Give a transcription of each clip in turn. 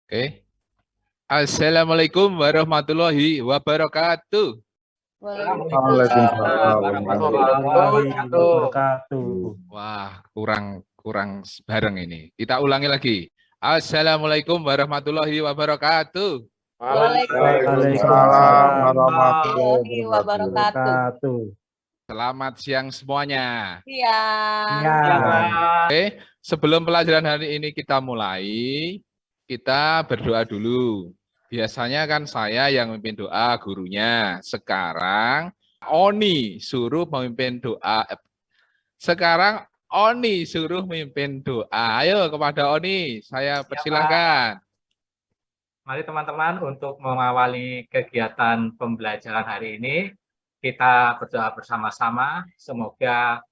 Oke. Assalamualaikum warahmatullahi wabarakatuh. Waalaikumsalam warahmatullahi wabarakatuh. Wah, kurang bareng ini. Kita ulangi lagi. Assalamualaikum warahmatullahi wabarakatuh. Waalaikumsalam warahmatullahi wabarakatuh. Selamat siang semuanya. Siang. Oke, sebelum pelajaran hari ini kita mulai, kita berdoa dulu. Biasanya kan saya yang memimpin doa, gurunya. Sekarang Oni suruh memimpin doa. Sekarang Oni suruh memimpin doa. Ayo kepada Oni, saya persilahkan. Mari teman-teman untuk mengawali kegiatan pembelajaran hari ini, kita berdoa bersama-sama. Semoga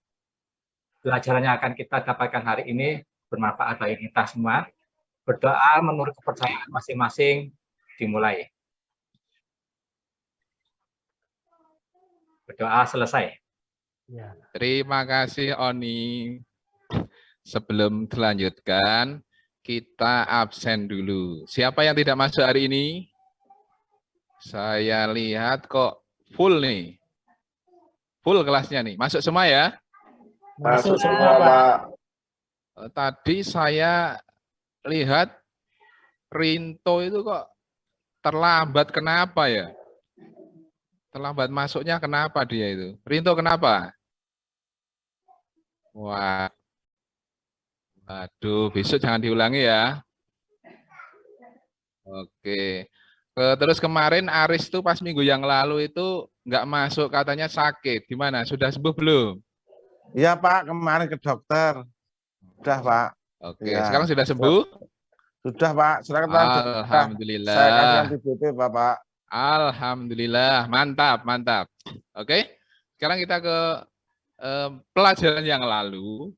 pelajaran yang akan kita dapatkan hari ini bermanfaat bagi kita semua. Berdoa menurut kepercayaan masing-masing dimulai. Berdoa selesai. Terima kasih Oni. Sebelum dilanjutkan, kita absen dulu. Siapa yang tidak masuk hari ini? Saya lihat kok full nih. Full kelasnya nih. Masuk semua ya? Masuk semua, Pak. Tadi saya lihat Rinto itu kok terlambat. Kenapa ya? Terlambat masuknya kenapa dia itu? Rinto kenapa? Wah. Aduh, besok jangan diulangi ya. Oke. Terus kemarin Aris tuh pas minggu yang lalu itu nggak masuk, katanya sakit. Gimana? Sudah sembuh belum? Iya Pak, kemarin ke dokter. Sudah Pak. Oke, Ya. sekarang sudah sembuh? Sudah Pak. Alhamdulillah. Saya kasih antibiotik Bapak. Alhamdulillah, mantap, mantap. Oke, sekarang kita ke pelajaran yang lalu.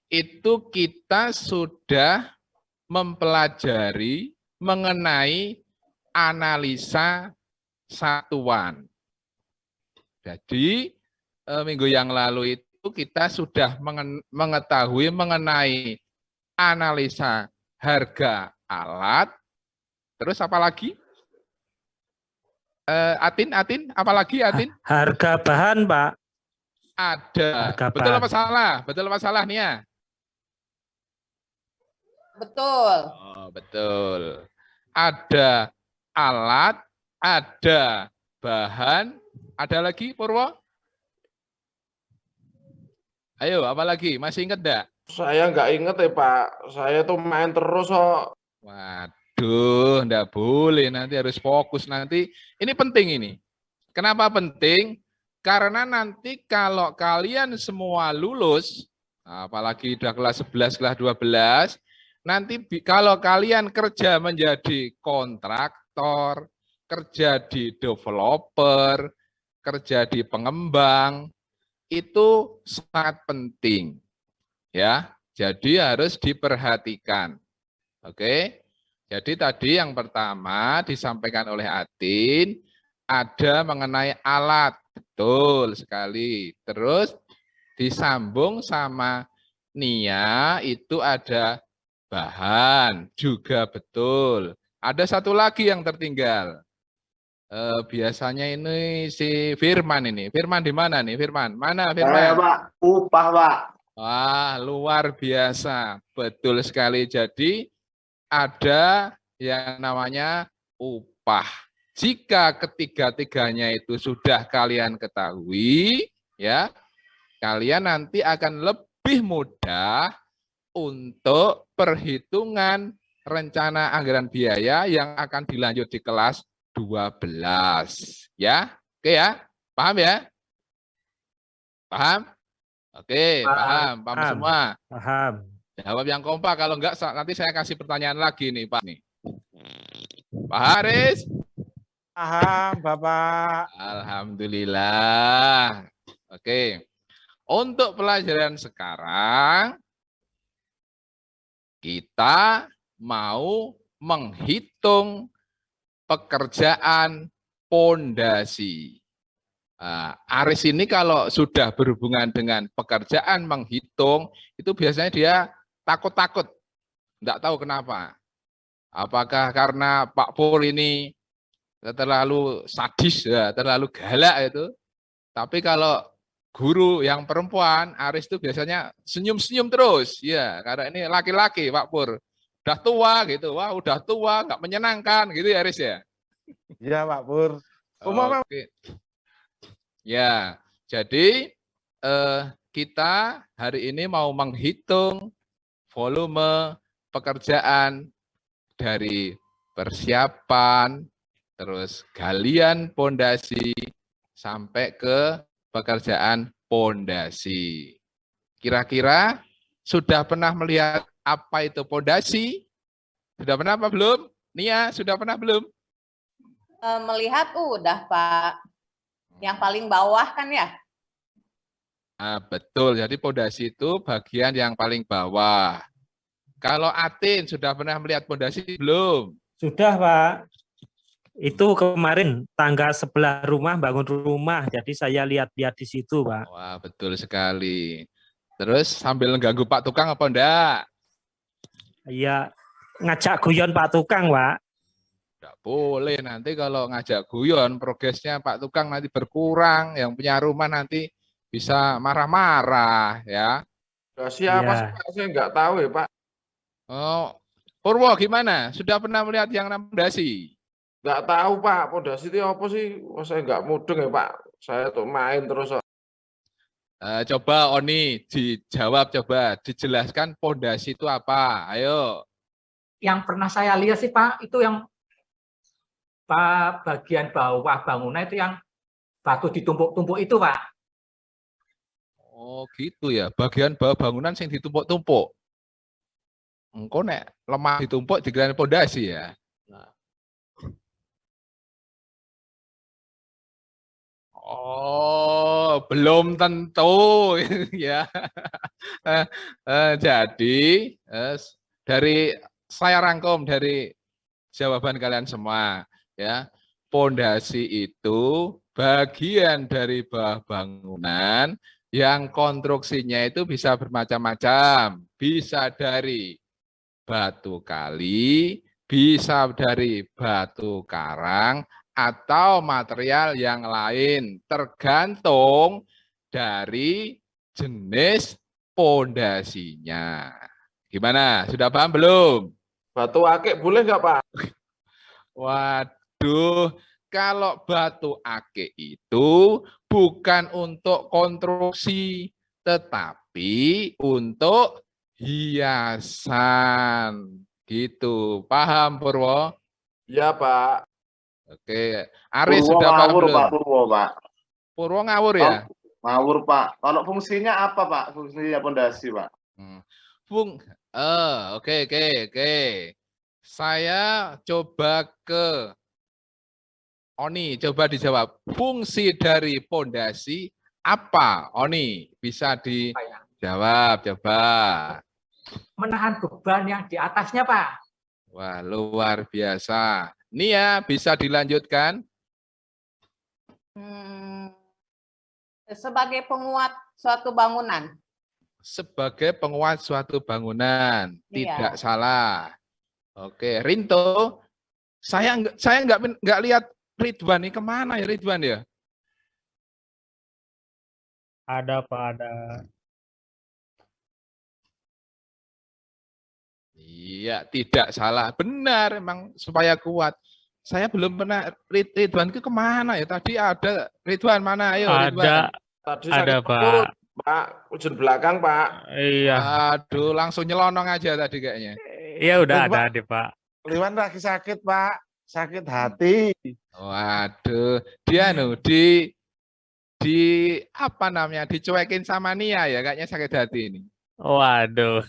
Itu kita sudah mempelajari mengenai analisa satuan. Jadi minggu yang lalu itu kita sudah mengetahui mengenai analisa harga alat. Terus apa lagi? Atin, apalagi Atin? Harga bahan, Pak. Ada. Harga Betul bahan. apa salah? Betul apa salah Nia? Betul. Oh, betul. Ada alat, ada bahan, ada lagi Purwo? Ayo, apa lagi? Masih ingat enggak? Saya nggak inget ya Pak, saya tuh main terus kok. Waduh, enggak boleh, nanti harus fokus nanti. Ini penting ini. Kenapa penting? Karena nanti kalau kalian semua lulus, apalagi udah kelas 11, kelas 12, nanti kalau kalian kerja menjadi kontraktor, kerja di developer, kerja di pengembang, itu sangat penting. Ya, jadi harus diperhatikan. Oke. Jadi tadi yang pertama disampaikan oleh Atin, ada mengenai alat. Betul sekali. Terus disambung sama Nia, itu ada bahan, juga betul. Ada satu lagi yang tertinggal. Biasanya ini si Firman ini. Firman di mana nih? Firman, mana Firman? Saya Pak, upah Pak. Wah, luar biasa. Betul sekali. Jadi ada yang namanya upah. Jika ketiga-tiganya itu sudah kalian ketahui, ya, kalian nanti akan lebih mudah untuk perhitungan rencana anggaran biaya yang akan dilanjut di kelas 12. Ya, oke ya? Paham ya? Paham? Oke, paham semua. Paham. Jawab yang kompak, kalau enggak nanti saya kasih pertanyaan lagi nih, Pak nih. Pak Haris? Paham, Bapak. Alhamdulillah. Oke. Untuk pelajaran sekarang kita mau menghitung pekerjaan pondasi. Aris ini kalau sudah berhubungan dengan pekerjaan menghitung, itu biasanya dia takut-takut. Enggak tahu kenapa. Apakah karena Pak Pur ini terlalu sadis, ya, terlalu galak itu. Tapi kalau guru yang perempuan, Aris itu biasanya senyum-senyum terus. Ya, karena ini laki-laki Pak Pur. Udah tua gitu, wah udah tua, nggak menyenangkan gitu ya Aris ya. Iya Pak Pur. Oke. Ya, jadi kita hari ini mau menghitung volume pekerjaan dari persiapan, terus galian pondasi, sampai ke pekerjaan pondasi. Kira-kira sudah pernah melihat apa itu pondasi? Sudah pernah apa belum? Nia, sudah pernah belum? Melihat udah Pak. Yang paling bawah kan ya? Betul, jadi pondasi itu bagian yang paling bawah. Kalau Atin sudah pernah melihat pondasi belum? Sudah, Pak. Itu kemarin tangga sebelah rumah, bangun rumah. Jadi saya lihat-lihat di situ, Pak. Wah, betul sekali. Terus sambil ganggu Pak Tukang apa enggak? Iya, ngajak guyon Pak Tukang, Pak. Enggak boleh, nanti kalau ngajak guyon, progresnya Pak Tukang nanti berkurang. Yang punya rumah nanti bisa marah-marah, ya. Siapa Iya. sih Pak? Saya nggak tahu ya Pak. Oh, Purwo gimana? Sudah pernah melihat yang namanya pondasi? Nggak tahu Pak. Pondasi itu apa sih? Oh, saya nggak mudeng ya Pak. Saya tuh main terus. Coba Oni dijawab, coba dijelaskan pondasi itu apa? Ayo. Yang pernah saya lihat sih Pak, itu yang bagian bawah bangunan itu yang batu ditumpuk-tumpuk itu Pak. Oh gitu ya, bagian bawah bangunan yang ditumpuk-tumpuk. Engko nek lemah ditumpuk dikira pondasi ya. Oh, belum tentu ya. Jadi dari saya rangkum dari jawaban kalian semua ya. Pondasi itu bagian dari bawah bangunan yang konstruksinya itu bisa bermacam-macam. Bisa dari batu kali, bisa dari batu karang, atau material yang lain, tergantung dari jenis pondasinya. Gimana? Sudah paham belum? Batu akik boleh nggak Pak? Waduh, kalau batu akik itu bukan untuk konstruksi, tetapi untuk hiasan. Gitu. Paham, Purwo? Iya Pak. Oke, Aris Purwo sudah paham ngawur belum? Pak, Purwo Pak. Purwo ngawur ya? Ngawur Pak. Kalau fungsinya apa Pak? Fungsinya pondasi Pak. Oke. Saya coba ke Oni, coba dijawab. Fungsi dari pondasi apa? Oni, bisa dijawab, coba. Menahan beban yang di atasnya Pak. Wah, luar biasa. Nia, bisa dilanjutkan? Sebagai penguat suatu bangunan. Sebagai penguat suatu bangunan, tidak Iya. salah. Oke, Rinto, saya nggak lihat Ridwan ini kemana ya Ridwan ya? Ada, Pak, ada. Iya, tidak salah. Benar, memang supaya kuat. Saya belum pernah, Ridwan itu kemana ya? Tadi ada Ridwan, mana? Ayo Ridwan. Tadi Ada, sakit Pak. perut, Pak. Ujung belakang Pak. Iya. Aduh, langsung nyelonong aja tadi kayaknya. Iya, udah Pak. ada, Pak. Liwan lagi sakit Pak. Sakit hati. Waduh, dia di apa namanya? Dicuekin sama Nia ya, kayaknya sakit hati ini. Waduh.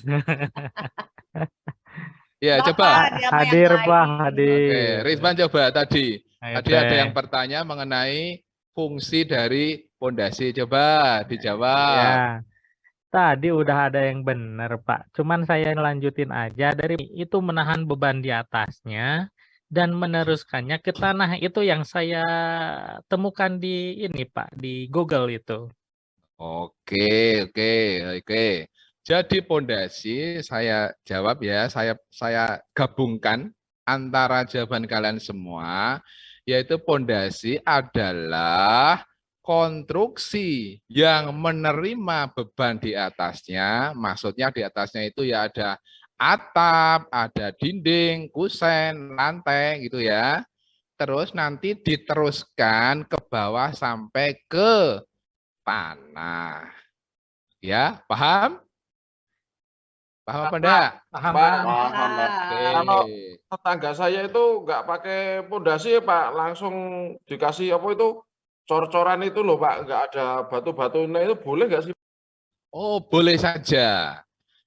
Ya, Bapak, coba. dia Hadir, yang Pak, lain. hadir. Oke, Ridwan coba tadi. Ayo, Tadi ada Teh. yang bertanya mengenai fungsi dari pondasi. Coba dijawab. Ya. Tadi udah ada yang benar, Pak. Cuman saya lanjutin aja dari itu menahan beban di atasnya dan meneruskannya ke tanah itu yang saya temukan di ini, Pak, di Google itu. Oke. Jadi pondasi saya jawab ya, saya gabungkan antara jawaban kalian semua, yaitu pondasi adalah konstruksi yang menerima beban di atasnya. Maksudnya di atasnya itu ya ada atap, ada dinding, kusen, lantai gitu ya. Terus nanti diteruskan ke bawah sampai ke tanah. Ya, paham? Paham apa enggak? Paham, Pak. Pak. Paham, Pak. Kalau Oke. tetangga saya itu nggak pakai pondasi ya Pak, langsung dikasih apa itu cor-coran itu loh Pak, nggak ada batu-batunya itu boleh nggak sih? Oh, boleh saja.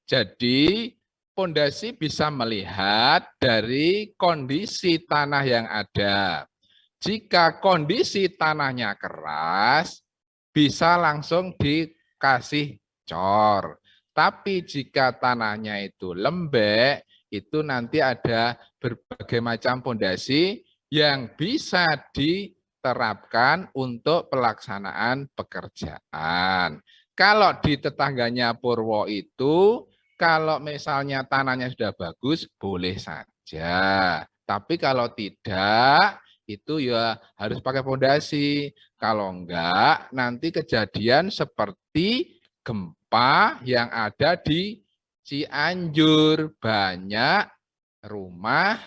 Jadi, pondasi bisa melihat dari kondisi tanah yang ada. Jika kondisi tanahnya keras, bisa langsung dikasih cor. Tapi jika tanahnya itu lembek, itu nanti ada berbagai macam pondasi yang bisa diterapkan untuk pelaksanaan pekerjaan. Kalau di tetangganya Purwo itu, kalau misalnya tanahnya sudah bagus, boleh saja. Tapi kalau tidak, itu ya harus pakai pondasi. Kalau enggak, nanti kejadian seperti gempa yang ada di Cianjur. Banyak rumah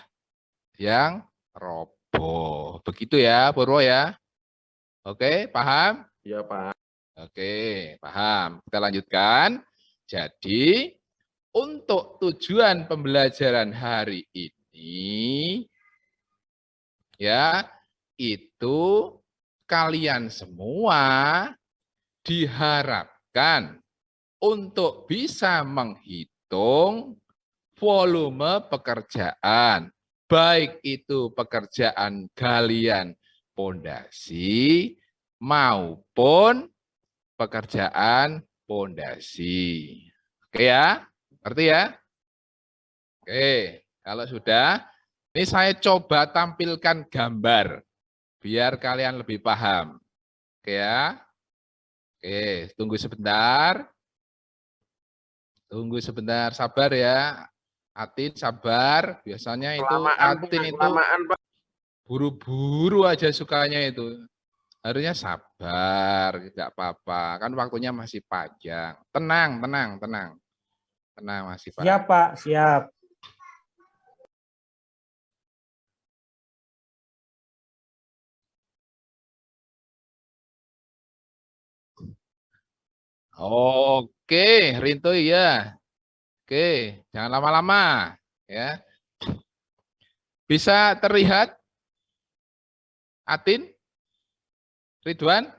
yang roboh. Begitu ya, Purwo ya. Oke, paham? Iya Pak. Oke, paham. Kita lanjutkan. Jadi, untuk tujuan pembelajaran hari ini, ya, itu kalian semua diharapkan untuk bisa menghitung volume pekerjaan, baik itu pekerjaan galian pondasi maupun pekerjaan pondasi. Oke ya, ngerti ya? Oke, kalau sudah, ini saya coba tampilkan gambar biar kalian lebih paham. Oke ya. Oke, tunggu sebentar. Tunggu sebentar, sabar ya. Atin sabar, biasanya itu Atin itu Kelamaan Pak. buru-buru aja sukanya itu. Harusnya sabar, tidak apa-apa. Kan waktunya masih panjang. Tenang, tenang, tenang. Tenang masih panjang. Siap, Pak. Siap. Oke, Rinto ya. Oke, jangan lama-lama ya. Bisa terlihat Atin, Ridwan,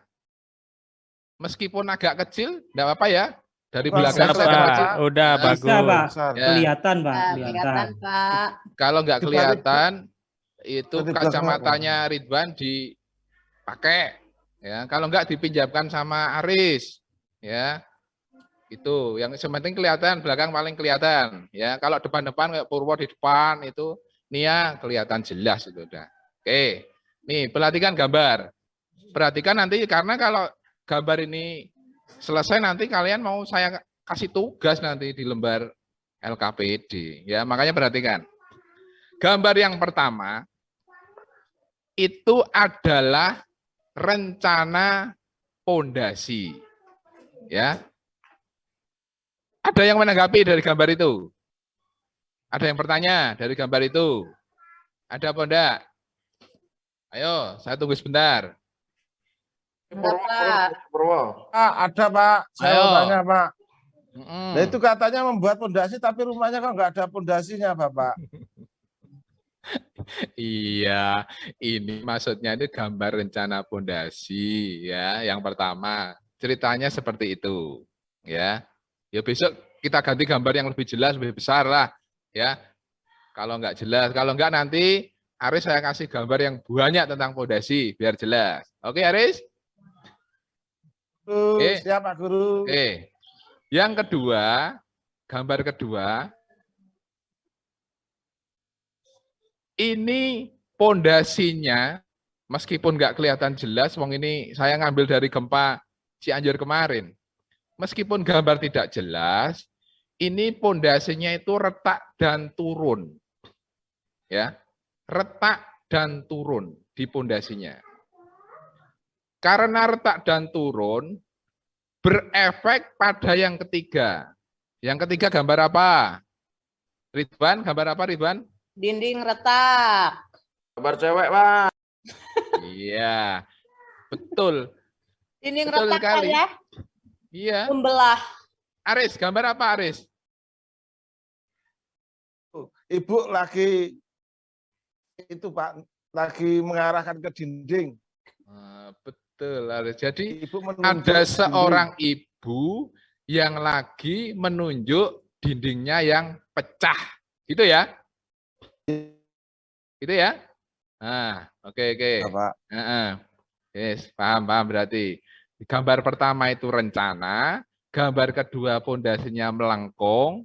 meskipun agak kecil, enggak apa-apa ya. Dari belakang Bisa, saya Pak. kecil. Udah Nah, bagus. Bisa, Pak. Besar. Ya. Kelihatan, Pak. Nah, Kelihatan. kelihatan, Pak. Kalau nggak Dibalik, kelihatan, itu Dibalik, kacamatanya Ridwan dipakai. Ya, kalau nggak dipinjamkan sama Aris. Ya, itu yang sementing kelihatan, belakang paling kelihatan. Ya, kalau depan-depan kayak Purwo di depan itu Nia kelihatan jelas itu udah. Oke, nih perhatikan gambar. Perhatikan nanti karena kalau gambar ini selesai nanti kalian mau saya kasih tugas nanti di lembar LKPD. Ya, makanya perhatikan. Gambar yang pertama itu adalah rencana pondasi. Ya. Ada yang menanggapi dari gambar itu? Ada yang bertanya dari gambar itu? Ada apa enggak? Ayo, saya tunggu sebentar. Enggak, Pak. Purwo. Ada Pak, saya Ayo. mau tanya Pak. Mm-mm. Nah, itu katanya membuat pondasi tapi rumahnya kok nggak ada pondasinya Bapak. Iya, ini maksudnya itu gambar rencana pondasi ya. Yang pertama, ceritanya seperti itu, ya. Ya besok kita ganti gambar yang lebih jelas, lebih besar lah, ya. Kalau nggak jelas, kalau nggak nanti Aris saya kasih gambar yang banyak tentang pondasi biar jelas. Oke, Aris? Oke. Siap Pak Guru. Oke. Yang kedua, gambar kedua, ini pondasinya meskipun nggak kelihatan jelas, wong ini saya ngambil dari gempa Cianjur kemarin. Meskipun gambar tidak jelas, ini pondasinya itu retak dan turun. Ya. retak dan turun di pondasinya. Karena retak dan turun berefek pada yang ketiga. Yang ketiga gambar apa? Ridwan, gambar apa Ridwan? Dinding retak. Gambar cewek, Pak. Iya, betul. Dinding Betul retak sekali. ya. Iya. Membelah. Aris, gambar apa Aris? Ibu lagi itu Pak, lagi mengarahkan ke dinding. Betul, Aris. Jadi Ibu menunjuk ada dinding. seorang ibu yang lagi menunjuk dindingnya yang pecah. Gitu ya? Gitu ya? Nah, oke. Ya, Pak. Yes, paham berarti. Gambar pertama itu rencana, gambar kedua pondasinya melengkung,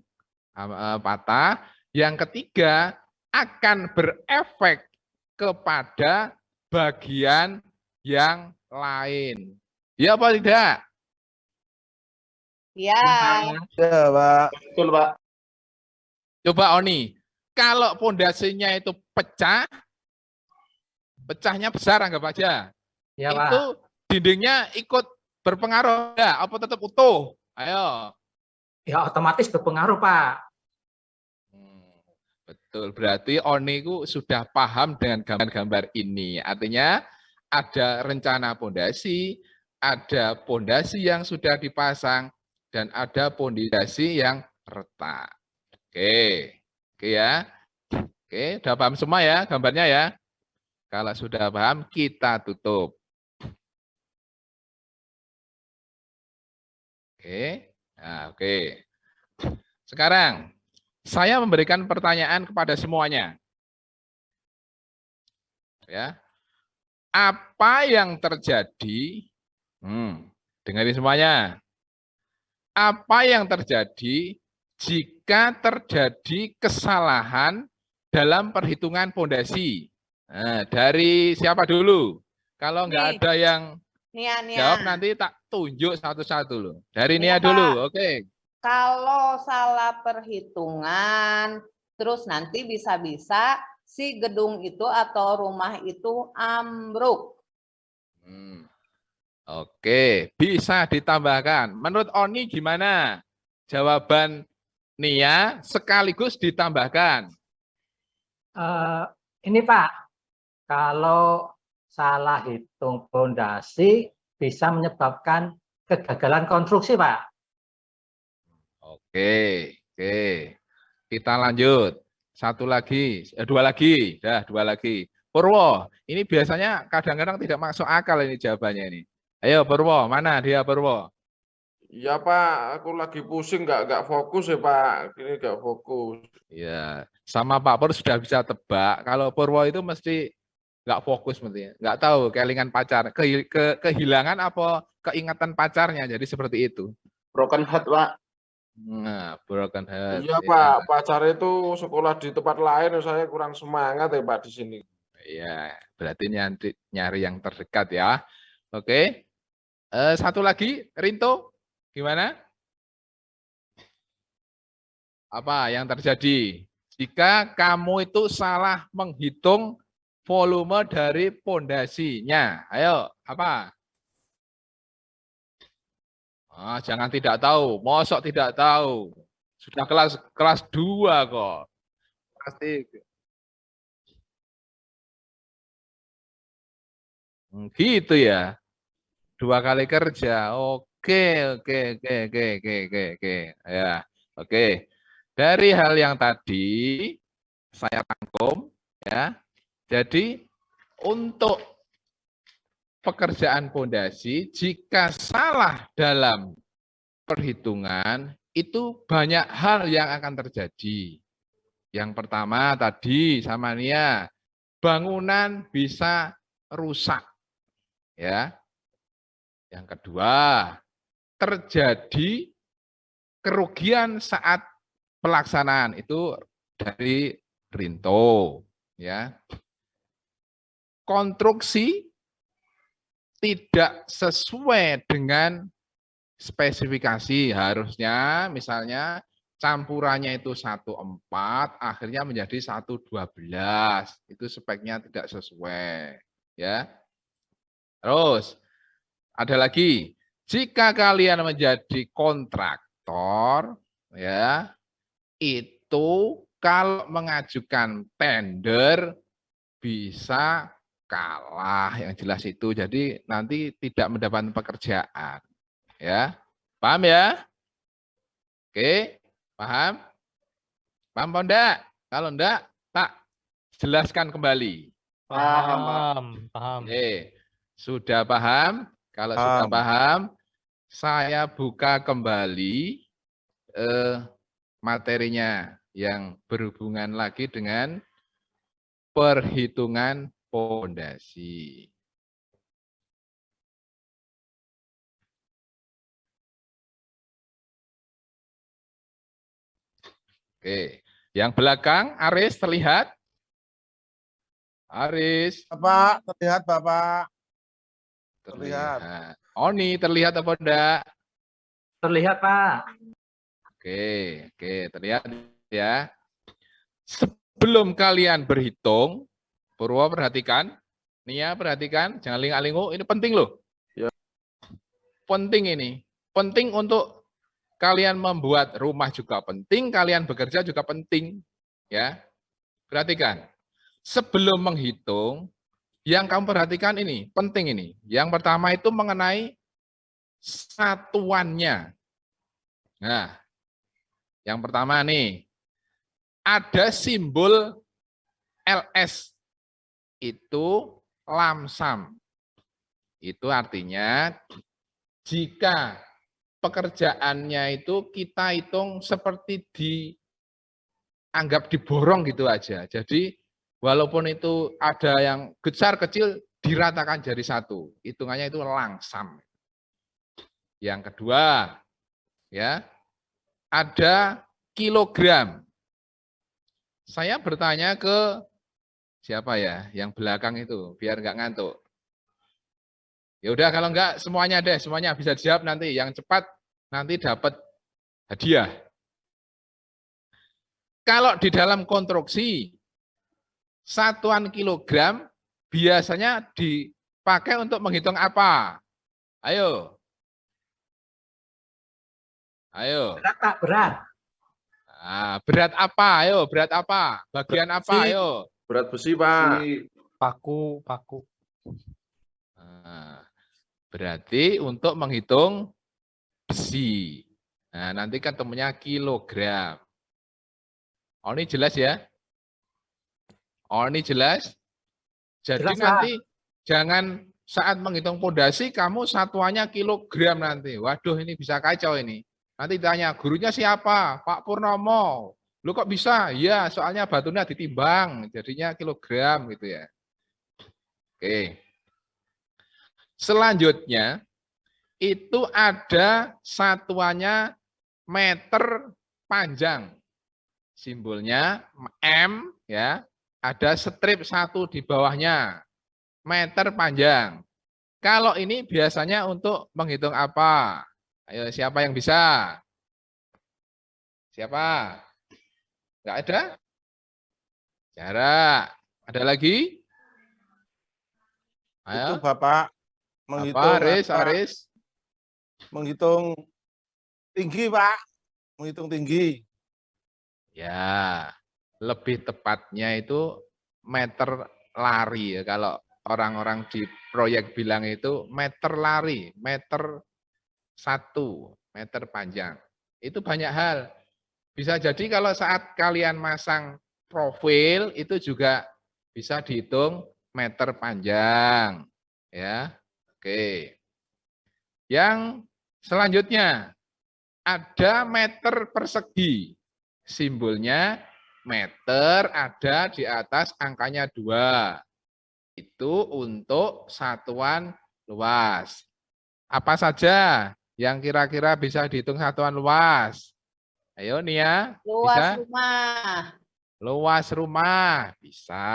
patah, yang ketiga akan berefek kepada bagian yang lain. Ya apa tidak? Ya. Ya, Pak. Betul, Pak. Coba Oni, kalau pondasinya itu pecah, pecahnya besar anggap aja. Ya, Itu Pak. dindingnya ikut berpengaruh ya, apa tetap utuh? Ayo. Ya otomatis berpengaruh, Pak. Betul, berarti Oni ku sudah paham dengan gambar-gambar ini. Artinya ada rencana pondasi, ada pondasi yang sudah dipasang, dan ada pondasi yang retak. Oke ya. Oke, udah paham semua ya gambarnya ya. Kalau sudah paham, kita tutup. Oke. Sekarang saya memberikan pertanyaan kepada semuanya. Ya. Apa yang terjadi? Dengarin semuanya. Apa yang terjadi jika terjadi kesalahan dalam perhitungan pondasi? Nah, dari siapa dulu? Kalau nggak ada yang Nia. jawab nanti tak tunjuk satu-satu loh. Dari Nia, Nia dulu, Pak. oke. Kalau salah perhitungan, terus nanti bisa-bisa si gedung itu atau rumah itu ambruk. Oke, bisa ditambahkan. Menurut Oni gimana? Jawaban Nia sekaligus ditambahkan. Ini Pak, kalau salah hitung pondasi bisa menyebabkan kegagalan konstruksi, Pak. Oke. Kita lanjut. Dua lagi. Purwo, ini biasanya kadang-kadang tidak masuk akal ini jawabannya ini. Ayo Purwo, mana dia Purwo? Ya Pak, aku lagi pusing, nggak fokus ya Pak. Ini nggak fokus. Ya, sama Pak Pur sudah bisa tebak. Kalau Purwo itu mesti nggak fokus mestinya. Nggak tahu kelingan pacar, kehilangan apa keingatan pacarnya. Jadi seperti itu. Broken heart, Pak. Nah, broken heart. Iya Pak, pacar itu sekolah di tempat lain, saya kurang semangat ya Pak di sini. Iya, berarti nyari yang terdekat ya. Oke. Satu lagi, Rinto, gimana? Apa yang terjadi jika kamu itu salah menghitung volume dari pondasinya? Ayo, apa? Jangan tidak tahu, mosok tidak tahu. Sudah kelas 2 kok. Pasti. Gitu ya. 2 kali kerja. Oke. Ya, oke. Dari hal yang tadi saya rangkum ya. Jadi untuk pekerjaan pondasi jika salah dalam perhitungan itu banyak hal yang akan terjadi. Yang pertama tadi sama Nia, bangunan bisa rusak. Ya. Yang kedua, terjadi kerugian saat pelaksanaan itu dari Rinto, ya. Konstruksi tidak sesuai dengan spesifikasi, harusnya misalnya campurannya itu 1,4, akhirnya menjadi 1,12. Itu speknya tidak sesuai. Ya. Terus, ada lagi. Jika kalian menjadi kontraktor, ya, itu kalau mengajukan tender bisa kalah, yang jelas itu. Jadi nanti tidak mendapatkan pekerjaan. Ya. Paham ya? Oke, paham? Paham apa enggak? Kalau enggak, tak jelaskan kembali. Paham. Oke, sudah paham? Kalau sudah paham, saya buka kembali materinya yang berhubungan lagi dengan perhitungan pondasi. Oke, yang belakang, Aris terlihat? Aris. Bapak, terlihat Bapak. Terlihat. Oni terlihat apa enggak? Terlihat, Pak. Oke, terlihat ya. Sebelum kalian berhitung, Purwo perhatikan, Nia perhatikan, jangan lingak-lingu, ini penting loh. Ya. Penting ini, penting untuk kalian membuat rumah juga penting, kalian bekerja juga penting, ya. Perhatikan, sebelum menghitung, yang kamu perhatikan ini, penting ini. Yang pertama itu mengenai satuannya. Nah, yang pertama nih, ada simbol LS, itu lamsam. Itu artinya jika pekerjaannya itu kita hitung seperti dianggap diborong gitu aja. Jadi walaupun itu ada yang besar kecil diratakan jadi satu. Hitungannya itu langsam. Yang kedua, ya, ada kilogram. Saya bertanya ke siapa ya yang belakang itu biar nggak ngantuk. Ya udah kalau nggak semuanya deh, semuanya bisa dijawab nanti. Yang cepat nanti dapat hadiah. Kalau di dalam konstruksi satuan kilogram biasanya dipakai untuk menghitung apa? Ayo. Ayo. Berat, Pak, berat. Nah, berat apa? Ayo, berat apa? Bagian Berat apa? besi. Ayo. Berat besi, Pak. Paku. Nah, berarti untuk menghitung besi. Nah, nanti ketemunya kilogram. Oh, ini jelas ya? Oh, ini jelas? Jadi Jelas, nanti jangan saat menghitung pondasi kamu satuannya kilogram nanti. Waduh, ini bisa kacau ini. Nanti tanya, gurunya siapa? Pak Purnomo. Lu kok bisa? Ya, soalnya batunya ditimbang, jadinya kilogram gitu ya. Oke. Selanjutnya, itu ada satuannya meter panjang. Simbolnya M, ya. Ada strip 1 di bawahnya. Meter panjang. Kalau ini biasanya untuk menghitung apa? Ayo, siapa yang bisa? Siapa? Enggak ada? Jarak. Ada lagi? Itu Ayo. Bapak menghitung Aris. menghitung tinggi, Pak. Menghitung tinggi. Ya, lebih tepatnya itu meter lari ya. Kalau orang-orang di proyek bilang itu meter lari, meter 1, meter panjang. Itu banyak hal. Bisa jadi kalau saat kalian masang profil itu juga bisa dihitung meter panjang. Ya, oke. Yang selanjutnya ada meter persegi. Simbolnya meter ada di atas angkanya 2. Itu untuk satuan luas. Apa saja yang kira-kira bisa dihitung satuan luas? Ayo Nia, Luas bisa? rumah. Luas rumah, bisa.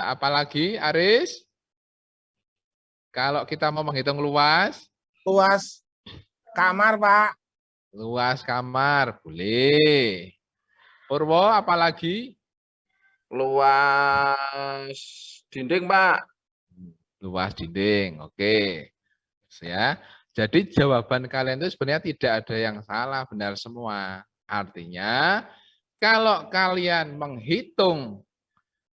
Apalagi Aris? Kalau kita mau menghitung luas? Luas kamar, Pak. Luas kamar, boleh. Purwo, apalagi? Luas dinding, Pak. Luas dinding, oke. Ya. Jadi jawaban kalian itu sebenarnya tidak ada yang salah, benar semua. Artinya, kalau kalian menghitung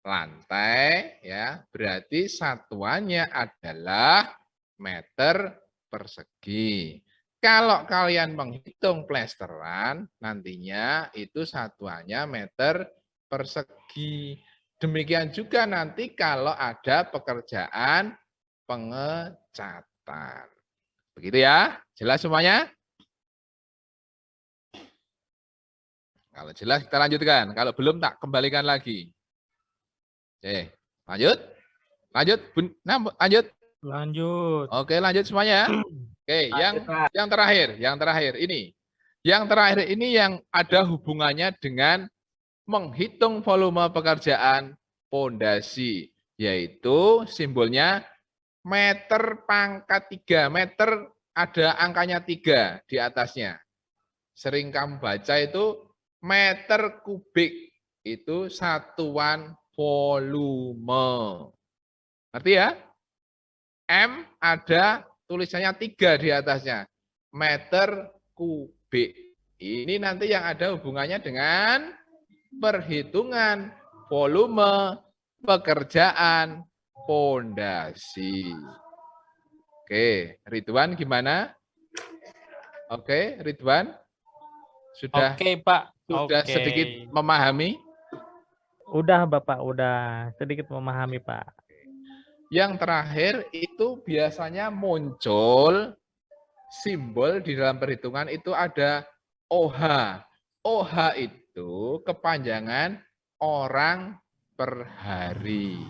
lantai, ya berarti satuannya adalah meter persegi. Kalau kalian menghitung plesteran, nantinya itu satuannya meter persegi. Demikian juga nanti kalau ada pekerjaan pengecatan. Begitu ya, jelas semuanya? Kalau jelas kita lanjutkan, kalau belum tak kembalikan lagi. Oke, lanjut. Lanjut, lanjut. Lanjut. Oke, lanjut semuanya. Oke, yang terakhir ini. Yang terakhir ini yang ada hubungannya dengan menghitung volume pekerjaan pondasi, yaitu simbolnya meter pangkat 3. Meter ada angkanya 3 di atasnya. Sering kamu baca itu meter kubik, itu satuan volume. Ngerti ya? M ada tulisannya 3 di atasnya. Meter kubik. Ini nanti yang ada hubungannya dengan perhitungan volume pekerjaan pondasi. Oke, Ridwan gimana? Oke, Ridwan? Sudah Oke, Pak. Sudah Oke. sedikit memahami? Udah, Bapak, udah sedikit memahami, Pak. Yang terakhir itu biasanya muncul simbol di dalam perhitungan itu ada OH. OH itu kepanjangan orang per hari.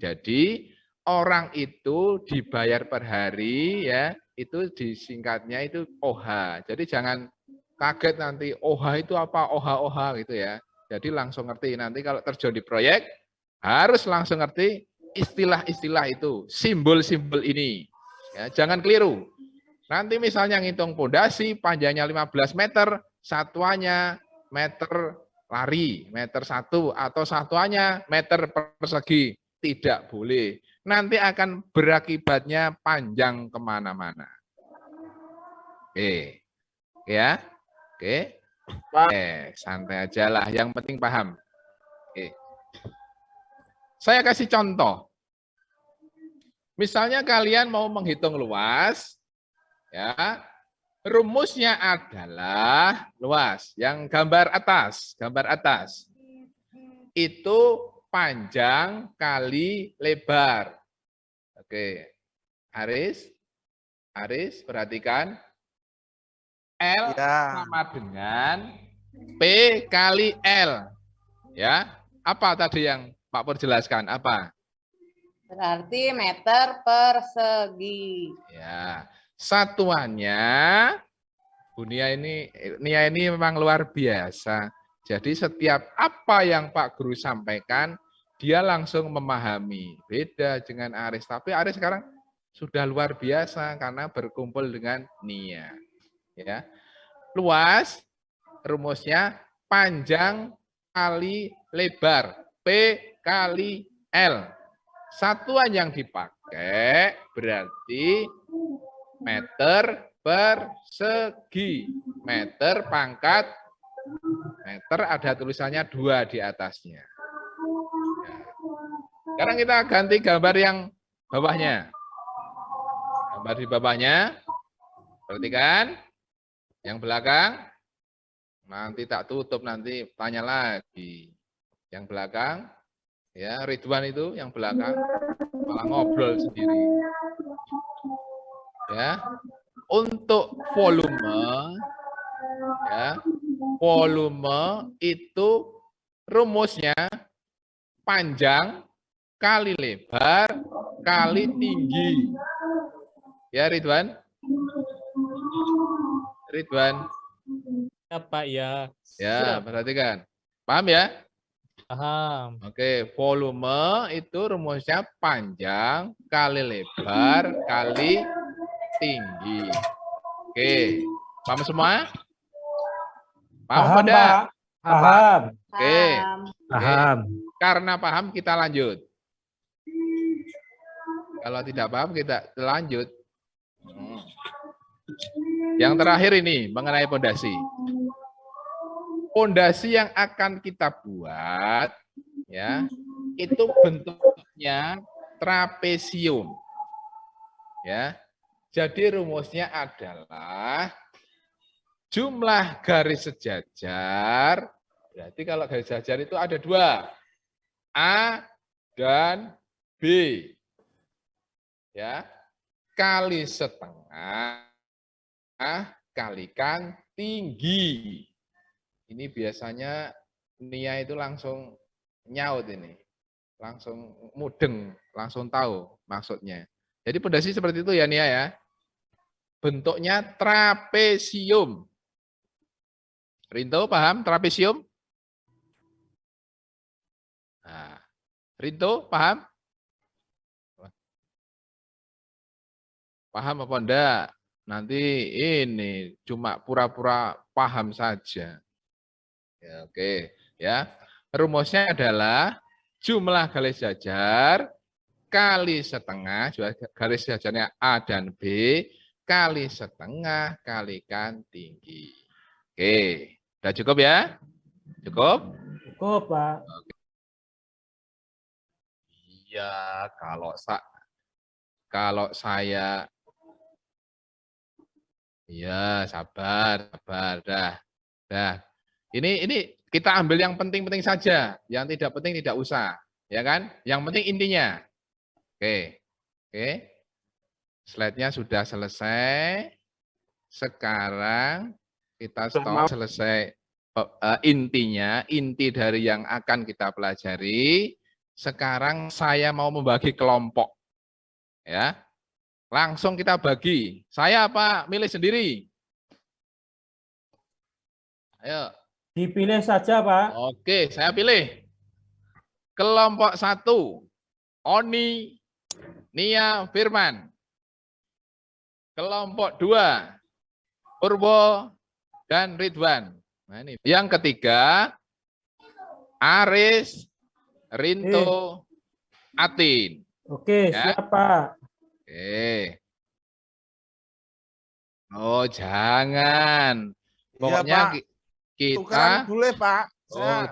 Jadi orang itu dibayar per hari ya, itu disingkatnya itu OH. Jadi jangan kaget nanti OH itu apa, OH gitu ya. Jadi langsung ngerti nanti kalau terjun di proyek harus langsung ngerti istilah-istilah itu, simbol-simbol ini. Ya, jangan keliru. Nanti misalnya ngitung pondasi panjangnya 15 meter, satuannya meter lari, meter 1 atau satuannya meter persegi. Tidak boleh. Nanti akan berakibatnya panjang kemana-mana. Oke. Ya. Oke. Santai aja lah. Yang penting paham. Oke. Saya kasih contoh. Misalnya kalian mau menghitung luas, ya, rumusnya adalah luas. Yang gambar atas, itu panjang kali lebar. Oke, Aris perhatikan. L Ya. sama dengan P kali L. Ya, apa tadi yang Pak Pur jelaskan? Apa? Berarti meter persegi. Ya, satuannya Bu Nia ini memang luar biasa. Jadi setiap apa yang Pak Guru sampaikan, dia langsung memahami. Beda dengan Aris. Tapi Aris sekarang sudah luar biasa karena berkumpul dengan Nia. Ya, luas rumusnya panjang kali lebar, P kali L. Satuan yang dipakai berarti meter persegi. Meter pangkat meter ada tulisannya 2 di atasnya. Sekarang kita ganti gambar yang bawahnya. Gambar di bawahnya. Perhatikan. Yang belakang. Nanti tak tutup, nanti tanya lagi. Yang belakang. Ya, Ridwan itu yang belakang malah ngobrol sendiri. Ya. Untuk volume ya, volume itu rumusnya panjang kali lebar kali tinggi. Ya, Ridwan. Ya, Pak, ya. Ya, perhatikan. Paham ya? Paham. Oke, volume itu rumusnya panjang kali lebar kali tinggi. Oke, paham semua? Paham apa Paham, enggak? Pak. Paham. Oke. Paham. Paham. Karena paham kita lanjut. Kalau tidak paham kita lanjut. Yang terakhir ini mengenai pondasi. Pondasi yang akan kita buat ya, itu bentuknya trapesium. Ya. Jadi rumusnya adalah jumlah garis sejajar. Berarti kalau garis sejajar itu ada dua. A dan B. Ya. Kali setengah kalikan tinggi. Ini biasanya Nia itu langsung nyaut ini. Langsung mudeng, langsung tahu maksudnya. Jadi pondasi seperti itu ya Nia ya. Bentuknya trapesium. Rinto paham trapesium? Nah, Rinto paham? Paham apa enggak? Nanti ini cuma pura-pura paham saja. Ya, oke, ya. Rumusnya adalah jumlah garis sejajar kali setengah, garis sejajarnya A dan B, kali setengah kalikan tinggi. Oke, udah cukup ya? Cukup? Cukup, Pak. Iya, kalau saya, iya sabar, dah. Ini kita ambil yang penting-penting saja, yang tidak penting tidak usah, ya kan? Yang penting intinya. Oke. Slide-nya sudah selesai. Sekarang kita stop selesai intinya, inti dari yang akan kita pelajari. Sekarang saya mau membagi kelompok. Ya. Langsung kita bagi. Saya apa milih sendiri? Ayo. Dipilih saja, Pak. Oke, saya pilih. Kelompok 1, Oni, Nia, Firman. Kelompok 2, Purwo dan Ridwan. Nah, ini. Yang ketiga, Aris, Rinto, Atin. Oke, Ya. siap, Pak. Oke. Oh, jangan. Pokoknya Pak. Tukeran kita boleh, Pak. oh,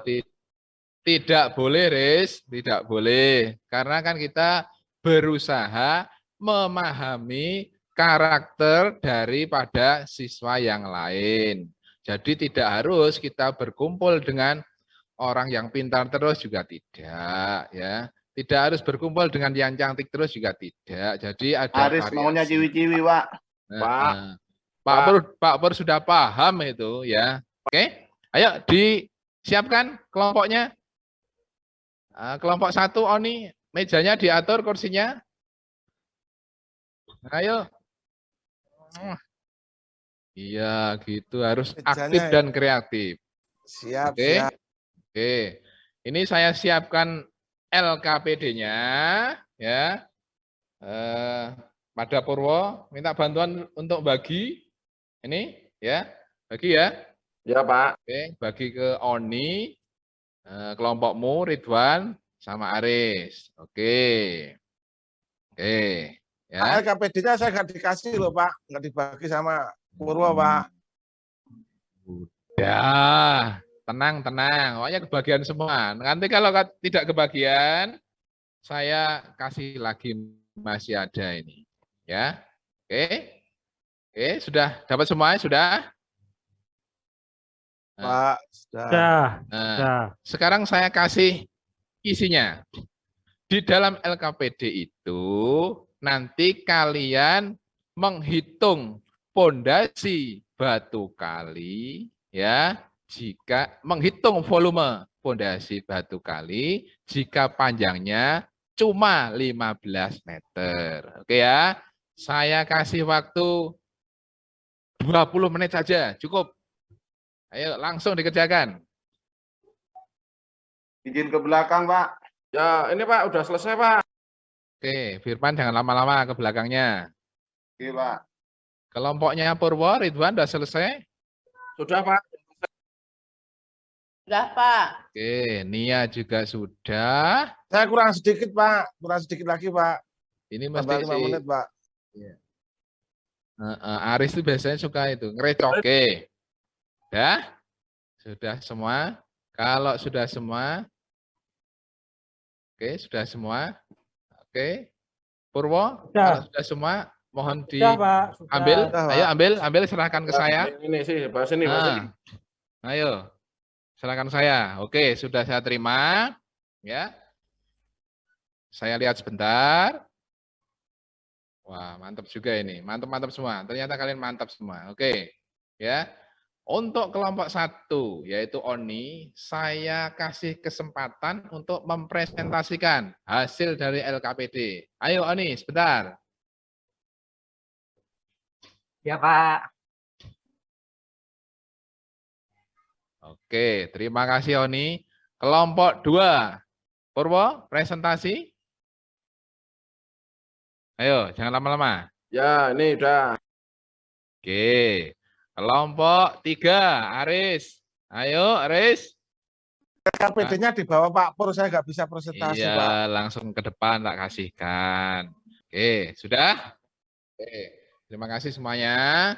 tidak boleh, Riz, tidak boleh. Karena kan kita berusaha memahami karakter daripada siswa yang lain. Jadi tidak harus kita berkumpul dengan orang yang pintar terus juga tidak, ya. Tidak harus berkumpul dengan yang cantik terus juga tidak. Jadi ada Aris maunya ciwi-ciwi, Pak. Pak Pur sudah paham itu ya. Oke, ayo disiapkan kelompoknya. Kelompok 1 Oni, mejanya diatur kursinya. Ayo. Iya, gitu harus Mejanya aktif ya. dan kreatif. Siap, Oke. siap. Oke. Ini saya siapkan LKPD-nya ya. Pada Purwo minta bantuan untuk bagi ini ya. Bagi ya. Ya, Pak. Oke, bagi ke Oni, kelompokmu Ridwan sama Aris. Oke. Ya. LKPD-nya saya nggak dikasih loh, Pak. Nggak dibagi sama Purwo, Pak. Ya, tenang. Pokoknya kebagian semua. Nanti kalau tidak kebagian, saya kasih lagi, masih ada ini. Ya. Oke, sudah dapat semuanya? Sudah? Pak, Sudah. Sekarang saya kasih isinya. Di dalam LKPD itu nanti kalian menghitung pondasi batu kali ya, jika menghitung volume pondasi batu kali jika panjangnya cuma 15 meter. Oke ya. Saya kasih waktu 20 menit saja, cukup. Ayo langsung dikerjakan. Izin ke belakang, Pak. Ya, ini Pak, udah selesai, Pak. Oke, Firman jangan lama-lama ke belakangnya. Oke, Pak. Kelompoknya Purwo, Ridwan udah selesai? Sudah, Pak. Sudah, Pak. Oke, Nia juga sudah. Saya kurang sedikit, Pak. Kurang sedikit lagi, Pak. Ini Tambah mesti 5 menit, Pak. Aris itu biasanya suka itu, ngerecoke. Ya? Sudah semua? Kalau sudah semua, oke, sudah semua. Oke. Purwo, Sudah. kalau sudah semua, mohon Sudah, Pak. Sudah. diambil. Sudah, Pak. Ayo ambil, serahkan ke saya. Ini sih, bahas ini, bahas ini. Ayo, serahkan saya. Oke, sudah saya terima. Ya. Saya lihat sebentar. Wah, mantap juga ini. Mantap semua. Ternyata kalian mantap semua. Oke. Ya. Untuk kelompok 1, yaitu Oni, saya kasih kesempatan untuk mempresentasikan hasil dari LKPD. Ayo Oni, sebentar. Ya, Pak. Oke, terima kasih Oni. Kelompok 2, Purwo, presentasi. Ayo, jangan lama-lama. Ya, ini udah. Oke, kelompok 3, Aris. Ayo, Aris. KPD-nya di bawah Pak Pur, saya nggak bisa presentasi, Iya, Pak. langsung ke depan tak kasihkan. Oke, sudah? Oke, terima kasih semuanya.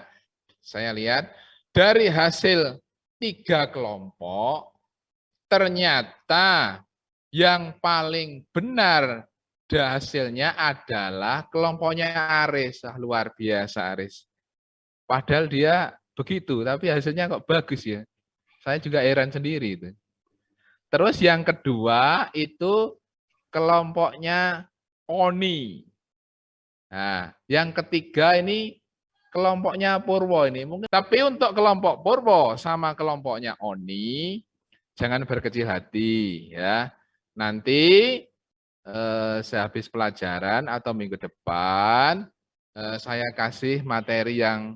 Saya lihat dari hasil 3 kelompok, ternyata yang paling benar hasilnya adalah kelompoknya Aris. Luar biasa Aris. Padahal dia begitu, tapi hasilnya kok bagus ya. Saya juga heran sendiri itu. Terus yang kedua itu kelompoknya Oni. Nah, yang ketiga ini kelompoknya Purwo ini. Mungkin tapi untuk kelompok Purwo sama kelompoknya Oni jangan berkecil hati ya. Nanti sehabis pelajaran atau minggu depan saya kasih materi yang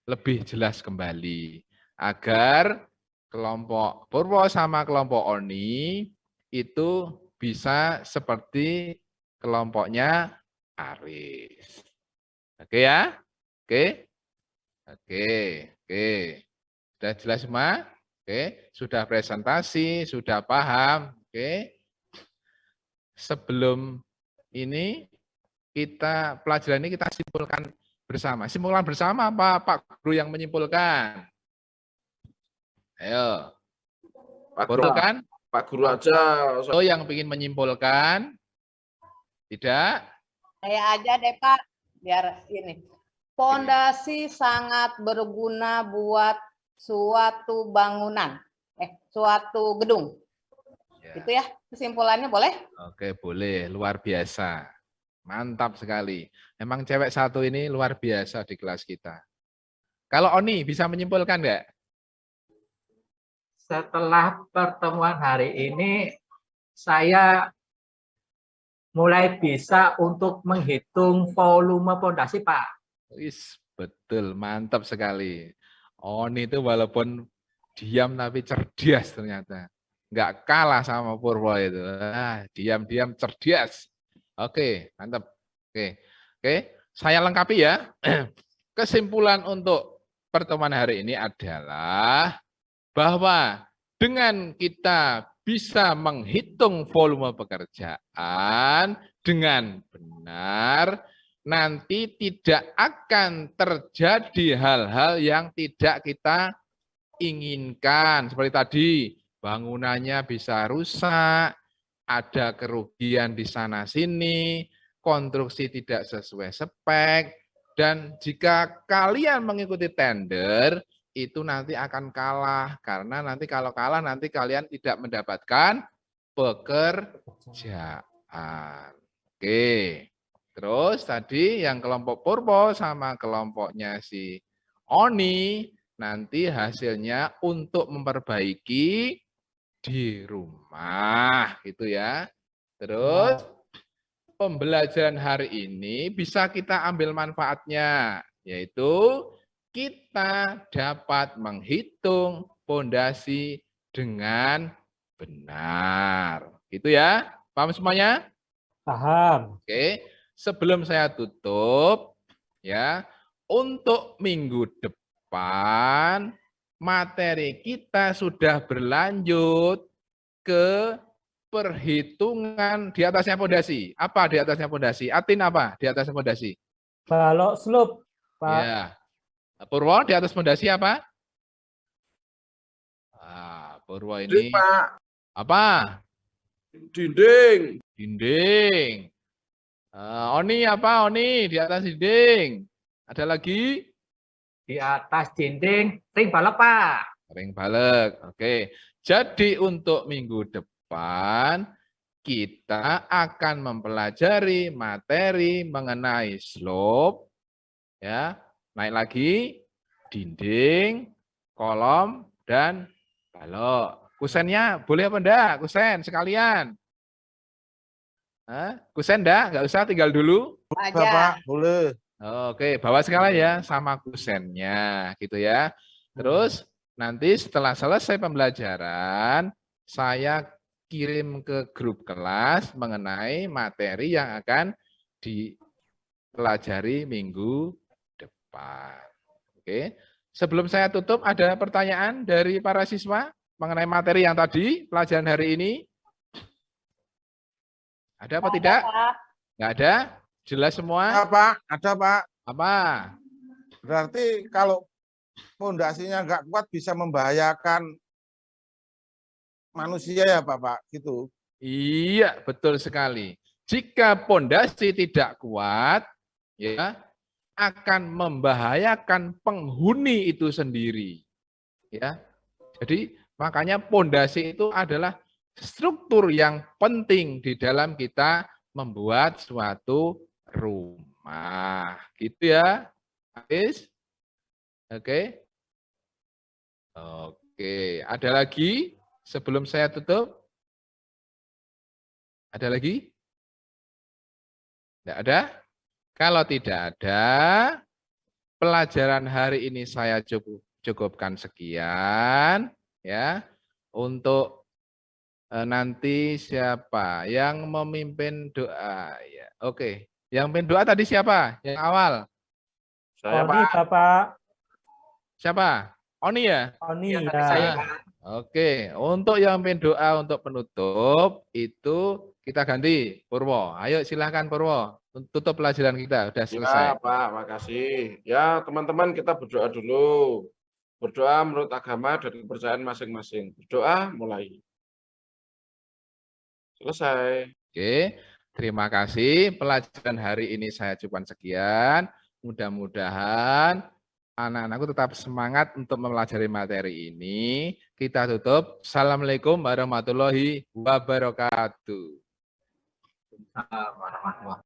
lebih jelas kembali agar kelompok Purwo sama kelompok Oni itu bisa seperti kelompoknya Aris. Oke ya? Oke? Oke. Sudah jelas semua? Oke, sudah presentasi, sudah paham. Oke. Sebelum ini pelajaran ini kita simpulkan bersama. Simpulkan bersama apa Pak Guru yang menyimpulkan? Ayo. Pak Guru kan? Pak Guru aja. Oh, yang ingin menyimpulkan? Tidak? Saya aja deh, Pak. Biar ini. Pondasi sangat berguna buat suatu bangunan. Suatu gedung. Ya. Itu ya kesimpulannya, boleh? Oke, boleh. Luar biasa. Mantap sekali. Emang cewek satu ini luar biasa di kelas kita. Kalau Oni bisa menyimpulkan nggak? Setelah pertemuan hari ini, saya mulai bisa untuk menghitung volume pondasi, Pak. Wis, betul, mantap sekali. Oni itu walaupun diam tapi cerdas ternyata. Nggak kalah sama Purwo itu. Diam-diam cerdas. Oke, mantap. Oke. Saya lengkapi ya. Kesimpulan untuk pertemuan hari ini adalah bahwa dengan kita bisa menghitung volume pekerjaan dengan benar, nanti tidak akan terjadi hal-hal yang tidak kita inginkan. Seperti tadi, bangunannya bisa rusak, ada kerugian di sana-sini, konstruksi tidak sesuai spek, dan jika kalian mengikuti tender, itu nanti akan kalah. Karena nanti kalau kalah, nanti kalian tidak mendapatkan pekerjaan. Oke. Terus tadi yang kelompok Purwo sama kelompoknya si Oni, nanti hasilnya untuk memperbaiki di rumah, gitu ya. Terus pembelajaran hari ini bisa kita ambil manfaatnya, yaitu kita dapat menghitung pondasi dengan benar. Gitu ya, paham semuanya? Paham. Oke, sebelum saya tutup, ya, untuk minggu depan materi kita sudah berlanjut ke perhitungan di atasnya pondasi. Apa di atasnya pondasi? Atin apa di atasnya pondasi? Balok slope, Pak. Ya. Purwo di atas pondasi apa? Purwo ini Pak. apa? Dinding. Dinding. Oni apa? Oni di atas dinding. Ada lagi? Di atas dinding ring balok, Pak. Ring balek. Oke. Jadi untuk minggu depan kita akan mempelajari materi mengenai slope, ya, naik lagi, dinding, kolom, dan balok. Kusennya boleh apa enggak? Kusen sekalian. Kusen enggak? Enggak usah, tinggal dulu. Aja. Bapak, boleh. Oke, bawa sekalian ya sama kusennya, gitu ya. Terus nanti setelah selesai pembelajaran, saya kirim ke grup kelas mengenai materi yang akan dipelajari minggu depan. Oke. Sebelum saya tutup, ada pertanyaan dari para siswa mengenai materi yang tadi, pelajaran hari ini? Ada apa tidak? Nggak ada? Jelas semua? Ada, Pak. Ada, Pak. Apa? Berarti kalau pondasinya nggak kuat bisa membahayakan manusia ya, Pak? Gitu. Iya, betul sekali. Jika pondasi tidak kuat, ya, akan membahayakan penghuni itu sendiri. Ya. Jadi makanya pondasi itu adalah struktur yang penting di dalam kita membuat suatu rumah. Gitu ya. Habis? Oke. Oke, ada lagi sebelum saya tutup? Ada lagi? Tidak ada? Kalau tidak ada, pelajaran hari ini saya cukupkan sekian, ya. Untuk nanti siapa yang memimpin doa? Ya, oke. Yang memimpin doa tadi siapa? Yang awal? Saya, Oni, Pak. Bapak. Siapa? Oni ya? Oni, Iya, ya. tadi saya, Pak. Oke, untuk yang memimpin doa untuk penutup itu kita ganti Purwo. Ayo silahkan Purwo, tutup pelajaran kita udah selesai. Ya, Pak, makasih. Ya, teman-teman kita berdoa dulu. Berdoa menurut agama dan kepercayaan masing-masing. Berdoa mulai. Selesai. Oke, terima kasih. Pelajaran hari ini saya cukupkan sekian. Mudah-mudahan anak-anakku tetap semangat untuk mempelajari materi ini. Kita tutup. Assalamualaikum warahmatullahi wabarakatuh. Warahmatullahi